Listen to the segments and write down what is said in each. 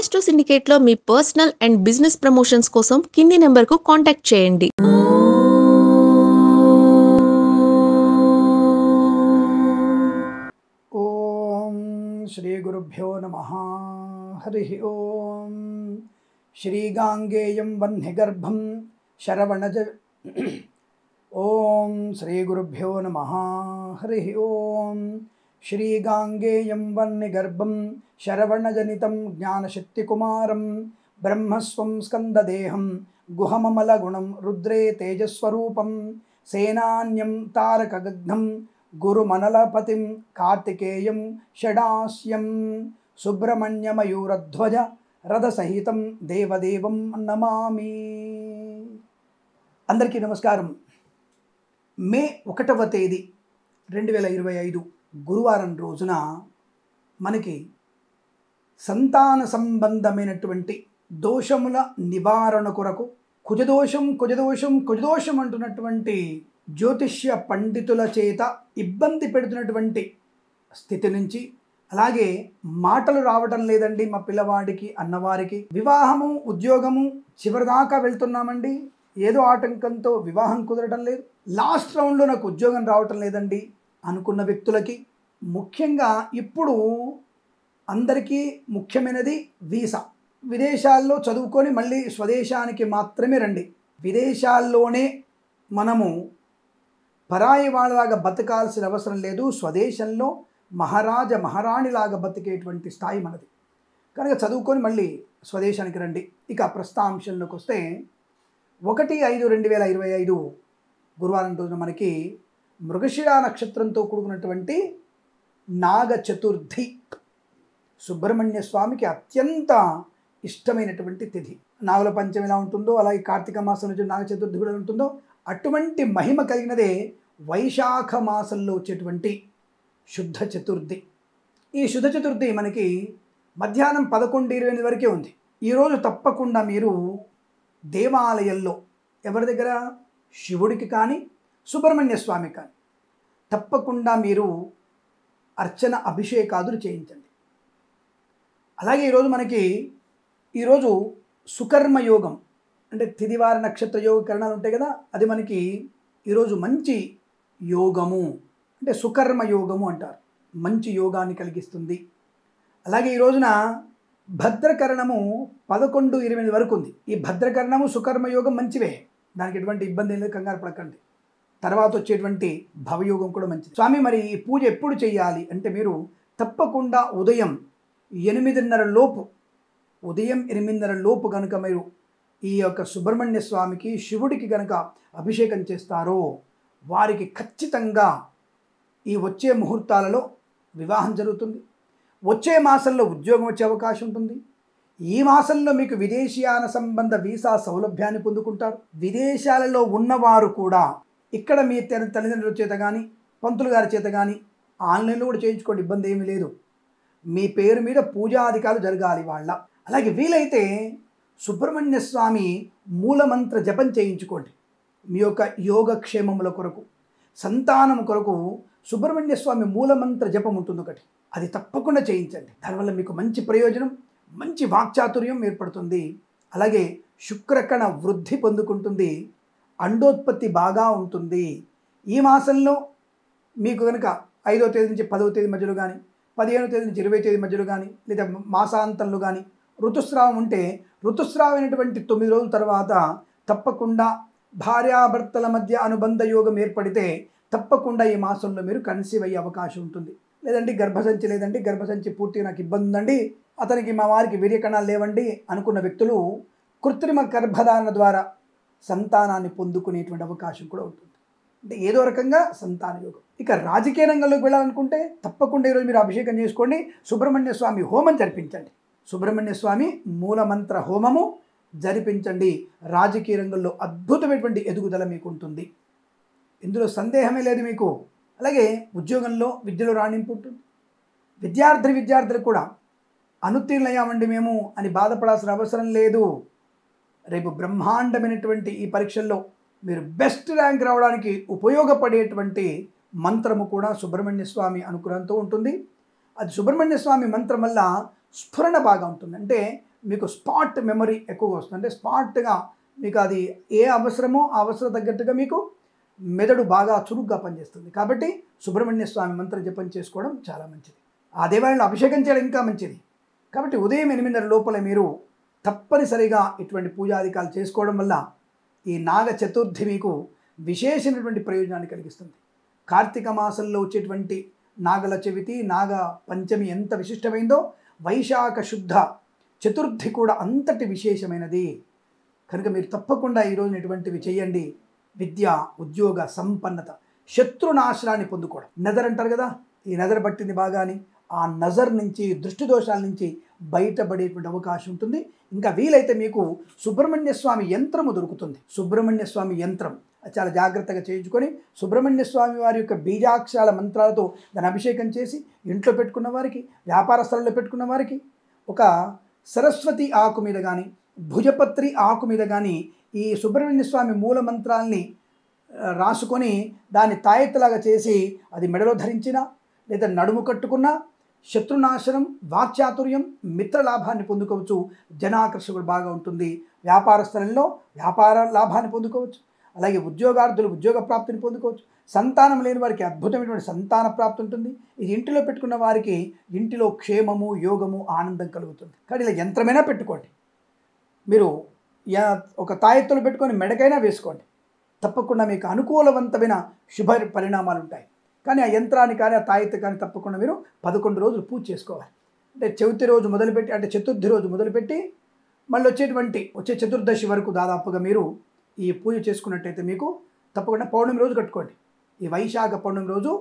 Astro సిండికేట్లో మీ personal and business promotions కోసం కింది నెంబర్కు కాంటాక్ట్ చేయండి. ఓం శ్రీ గురుభ్యో నమః. హరి ఓం. శ్రీగాంగేయం వహ్నిగర్భం శరవణజ. ఓం శ్రీ గురుభ్యో నమః. హరి ఓం. శ్రీగాంగేయం వహ్నిగర్భం శరవణజనితం జ్ఞానశక్తికుమారం బ్రహ్మస్వం స్కందదేహం గుహమమలగుణం రుద్రే తేజస్వరూపం సేనాన్యం తారకగగ్నం గురుమనలపతిం కార్తికేయం షడాస్యం సుబ్రహ్మణ్యమయూరధ్వజ రథసహితం దేవదేవం నమామి. అందరికీ నమస్కారం. మే 1వ తేదీ 2025 గురువారం రోజున మనకి సంతాన సంబంధమైనటువంటి దోషముల నివారణ కొరకు కుజదోషం అంటున్నటువంటి జ్యోతిష్య పండితుల చేత ఇబ్బంది పెడుతున్నటువంటి స్థితి నుంచి, అలాగే మాటలు రావటం లేదండి మా పిల్లవాడికి అన్నవారికి, వివాహము ఉద్యోగము చివరిదాకా వెళ్తున్నామండి, ఏదో ఆటంకంతో వివాహం కుదరటం లేదు, లాస్ట్ రౌండ్లో నాకు ఉద్యోగం రావటం లేదండి అనుకున్న వ్యక్తులకి, ముఖ్యంగా ఇప్పుడు అందరికీ ముఖ్యమైనది వీసా. విదేశాల్లో చదువుకొని మళ్ళీ స్వదేశానికి మాత్రమే రండి. విదేశాల్లోనే మనము పరాయి వాళ్ళలాగా బతకాల్సిన అవసరం లేదు. స్వదేశంలో మహారాణిలాగా బతికేటువంటి స్థాయి మనది. కనుక చదువుకొని మళ్ళీ స్వదేశానికి రండి. ఇక ప్రస్తాంశంలోకి వస్తే 1/5/2025 గురువారం రోజున మనకి మృగశిర నక్షత్రంతో కూడుకున్నటువంటి నాగ చతుర్థి, సుబ్రహ్మణ్య స్వామికి అత్యంత ఇష్టమైనటువంటి తిథి. నాగుల పంచమి ఎలా ఉంటుందో అలాగే కార్తీక మాసం నుంచి నాగ చతుర్థి కూడా ఉంటుందో అటువంటి మహిమ కలిగినదే వైశాఖ మాసంలో వచ్చేటువంటి శుద్ధ చతుర్థి. ఈ శుద్ధ చతుర్థి మనకి మధ్యాహ్నం 11:28 వరకే ఉంది. ఈరోజు తప్పకుండా మీరు దేవాలయంలో ఎవరి దగ్గర, శివుడికి కానీ సుబ్రహ్మణ్య స్వామికి కానీ తప్పకుండా మీరు అర్చన అభిషేకాదులు చేయించండి. అలాగే ఈరోజు సుకర్మ యోగం అంటే తిదివార నక్షత్ర యోగ కరణాలు ఉంటాయి కదా, అది మనకి ఈరోజు మంచి యోగము అంటే సుకర్మ యోగము అంటారు. మంచి యోగాన్ని కలిగిస్తుంది. అలాగే ఈ రోజున భద్రకరణము 11:28 వరకు ఉంది. ఈ భద్రకరణము సుకర్మ యోగం మంచివే, దానికి ఎటువంటి ఇబ్బంది లేదు, కంగారు పడకండి. తర్వాత వచ్చేటువంటి భవయోగం కూడా మంచిది. స్వామి మరి ఈ పూజ ఎప్పుడు చేయాలి అంటే మీరు తప్పకుండా ఉదయం 8:30 లోపు కనుక మీరు ఈ యొక్క సుబ్రహ్మణ్య స్వామికి శివుడికి కనుక అభిషేకం చేస్తారో వారికి ఖచ్చితంగా ఈ వచ్చే ముహూర్తాలలో వివాహం జరుగుతుంది. వచ్చే మాసంలో ఉద్యోగం వచ్చే అవకాశం ఉంటుంది. ఈ మాసంలో మీకు విదేశీయాన సంబంధ వీసా సౌలభ్యాన్ని పొందుకుంటారు. విదేశాలలో ఉన్నవారు కూడా ఇక్కడ మీ తల్లిదండ్రుల చేత కానీ పంతులు గారి చేత కానీ ఆన్లైన్లో కూడా చేయించుకోండి, ఇబ్బంది ఏమీ లేదు. మీ పేరు మీద పూజాధికారులు జరగాలి వాళ్ళ. అలాగే వీలైతే సుబ్రహ్మణ్య స్వామి మూలమంత్ర జపం చేయించుకోండి. మీ యొక్క యోగక్షేమముల కొరకు, సంతానం కొరకు సుబ్రహ్మణ్య స్వామి మూలమంత్ర జపం ఉంటుంది ఒకటి, అది తప్పకుండా చేయించండి. దానివల్ల మీకు మంచి ప్రయోజనం, మంచి వాక్చాతుర్యం ఏర్పడుతుంది. అలాగే శుక్రకణ వృద్ధి పొందుకుంటుంది, అండోత్పత్తి బాగా ఉంటుంది. ఈ మాసంలో మీకు కనుక 5వ తేదీ నుంచి 10వ తేదీ మధ్యలో కానీ, 15వ తేదీ నుంచి 20వ తేదీ మధ్యలో కానీ, లేదా మాసాంతంలో కానీ ఋతుస్రావం ఉంటే ఋతుస్రావం అయినటువంటి 9 రోజుల తర్వాత తప్పకుండా భార్యాభర్తల మధ్య అనుబంధ యోగం ఏర్పడితే తప్పకుండా ఈ మాసంలో మీరు కన్సీవ్ అయ్యే అవకాశం ఉంటుంది. లేదంటే గర్భసంచి పూర్తిగా నాకు ఇబ్బంది ఉందండి, అతనికి మా వారికి వీర్యకణాలు లేవండి అనుకున్న వ్యక్తులు కృత్రిమ గర్భధారణ ద్వారా సంతానాన్ని పొందుకునేటువంటి అవకాశం కూడా ఉంటుంది. అంటే ఏదో రకంగా సంతాన యోగం. ఇక రాజకీయ రంగంలోకి వెళ్ళాలనుకుంటే తప్పకుండా ఈరోజు మీరు అభిషేకం చేసుకోండి, సుబ్రహ్మణ్య స్వామి హోమం జరిపించండి. సుబ్రహ్మణ్య స్వామి మూలమంత్ర హోమము జరిపించండి. రాజకీయ రంగంలో అద్భుతమైనటువంటి ఎదుగుదల మీకు ఉంటుంది, ఇందులో సందేహమే లేదు మీకు. అలాగే ఉద్యోగంలో విద్యలో రాణింపు ఉంటుంది. విద్యార్థులు కూడా అనుత్తీర్ణయ్యామండి మేము అని బాధపడాల్సిన అవసరం లేదు. రేపు బ్రహ్మాండమైనటువంటి ఈ పరీక్షల్లో మీరు బెస్ట్ ర్యాంక్ రావడానికి ఉపయోగపడేటువంటి మంత్రము కూడా సుబ్రహ్మణ్య స్వామి అనుగ్రహంతో ఉంటుంది. అది సుబ్రహ్మణ్య స్వామి మంత్రం వల్ల స్ఫురణ బాగా ఉంటుంది. అంటే మీకు స్పాట్ మెమరీ ఎక్కువగా వస్తుంది. అంటే స్పాట్గా మీకు అది ఏ అవసరమో ఆ అవసరం తగ్గట్టుగా మీకు మెదడు బాగా చురుగ్గా పనిచేస్తుంది. కాబట్టి సుబ్రహ్మణ్య స్వామి మంత్ర జపం చేసుకోవడం చాలా మంచిది. ఆ దేవాలయంలో అభిషేకం చేయడం ఇంకా మంచిది. కాబట్టి ఉదయం 8:30 లోపల మీరు తప్పనిసరిగా ఇటువంటి పూజాధికాలు చేసుకోవడం వల్ల ఈ నాగ చతుర్థి మీకు విశేషమైనటువంటి ప్రయోజనాన్ని కలిగిస్తుంది. కార్తీక మాసంలో వచ్చేటువంటి నాగల చవితి, నాగ పంచమి ఎంత విశిష్టమైందో వైశాఖ శుద్ధ చతుర్థి కూడా అంతటి విశేషమైనది. కనుక మీరు తప్పకుండా ఈరోజు ఇటువంటివి చేయండి. విద్య, ఉద్యోగ, సంపన్నత, శత్రునాశనాన్ని పొందుకోవడం. నజర్ అంటారు కదా, ఈ నజర్ పట్టింది బాగా అని ఆ నజర్ నుంచి, దృష్టి దోషాల నుంచి బయటపడేటువంటి అవకాశం ఉంటుంది. ఇంకా వీలైతే మీకు సుబ్రహ్మణ్య స్వామి యంత్రము దొరుకుతుంది. సుబ్రహ్మణ్య స్వామి యంత్రం చాలా జాగ్రత్తగా చేయించుకొని సుబ్రహ్మణ్య స్వామి వారి యొక్క బీజాక్షరాల మంత్రాలతో దాన్ని అభిషేకం చేసి ఇంట్లో పెట్టుకున్న వారికి, వ్యాపార స్థలంలో పెట్టుకున్న వారికి ఒక సరస్వతి ఆకు మీద కానీ, భుజపత్రి ఆకు మీద కానీ ఈ సుబ్రహ్మణ్య స్వామి మూల మంత్రాల్ని రాసుకొని దాన్ని తాయెత్తులాగా చేసి అది మెడలో ధరించినా లేదా నడుము కట్టుకున్నా శత్రునాశనం, వాక్చాతుర్యం, మిత్రలాభాన్ని పొందుకోవచ్చు. జనాకర్షకుడు బాగా ఉంటుంది. వ్యాపార స్థలంలో వ్యాపార లాభాన్ని పొందుకోవచ్చు. అలాగే ఉద్యోగార్థులు ఉద్యోగ ప్రాప్తిని పొందుకోవచ్చు. సంతానం లేని వారికి అద్భుతమైనటువంటి సంతాన ప్రాప్తి ఉంటుంది. ఇది ఇంటిలో పెట్టుకున్న వారికి ఇంటిలో క్షేమము, యోగము, ఆనందం కలుగుతుంది. కానీ ఇలా యంత్రమైనా పెట్టుకోండి. మీరు ఒక తాయెత్తులు పెట్టుకొని మెడకైనా వేసుకోండి. తప్పకుండా మీకు అనుకూలవంతమైన శుభ పరిణామాలు ఉంటాయి. కానీ ఆ యంత్రాన్ని కానీ ఆ తాయెత్తు కానీ తప్పకుండా మీరు 11 రోజులు పూజ చేసుకోవాలి. అంటే చవితి రోజు మొదలుపెట్టి, అంటే చతుర్థి రోజు మొదలుపెట్టి మళ్ళీ వచ్చే చతుర్దశి వరకు దాదాపుగా మీరు ఈ పూజ చేసుకున్నట్టయితే మీకు తప్పకుండా పౌర్ణమి రోజు కట్టుకోండి. ఈ వైశాఖ పౌర్ణమి రోజు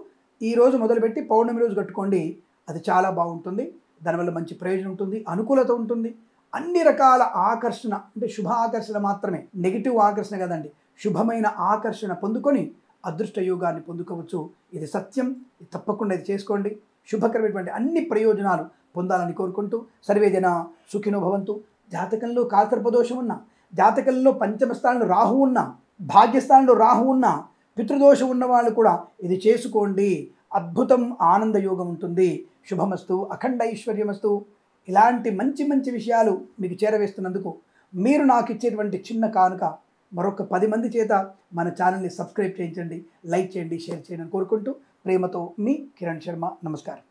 ఈ రోజు మొదలుపెట్టి పౌర్ణమి రోజు కట్టుకోండి. అది చాలా బాగుంటుంది. దానివల్ల మంచి ప్రయోజనం ఉంటుంది, అనుకూలత ఉంటుంది. అన్ని రకాల ఆకర్షణ, అంటే శుభ ఆకర్షణ మాత్రమే, నెగిటివ్ ఆకర్షణ కదండి, శుభమైన ఆకర్షణ పొందుకొని అదృష్ట యోగాన్ని పొందుకోవచ్చు. ఇది సత్యం. తప్పకుండా ఇది చేసుకోండి. శుభకరమైనటువంటి అన్ని ప్రయోజనాలు పొందాలని కోరుకుంటూ సర్వేజన సుఖినో భవంతు. జాతకంలో కాలసర్పదోషం ఉన్నా, జాతకంలో పంచమ స్థానంలో రాహు ఉన్నా, భాగ్యస్థానంలో రాహు ఉన్నా, పితృదోషం ఉన్న వాళ్ళు కూడా ఇది చేసుకోండి. అద్భుతం, ఆనంద యోగం ఉంటుంది. శుభమస్తు, అఖండ ఐశ్వర్యమస్తు. ఇలాంటి మంచి మంచి విషయాలు మీకు చేరవేస్తున్నందుకు మీరు నాకు ఇచ్చేటువంటి చిన్న కానుక మరొక 10 మంది చేత మన ఛానల్ని సబ్స్క్రైబ్ చేయించండి, లైక్ చేయండి, షేర్ చేయండి అని కోరుకుంటూ ప్రేమతో మీ కిరణ్ శర్మ. నమస్కారం.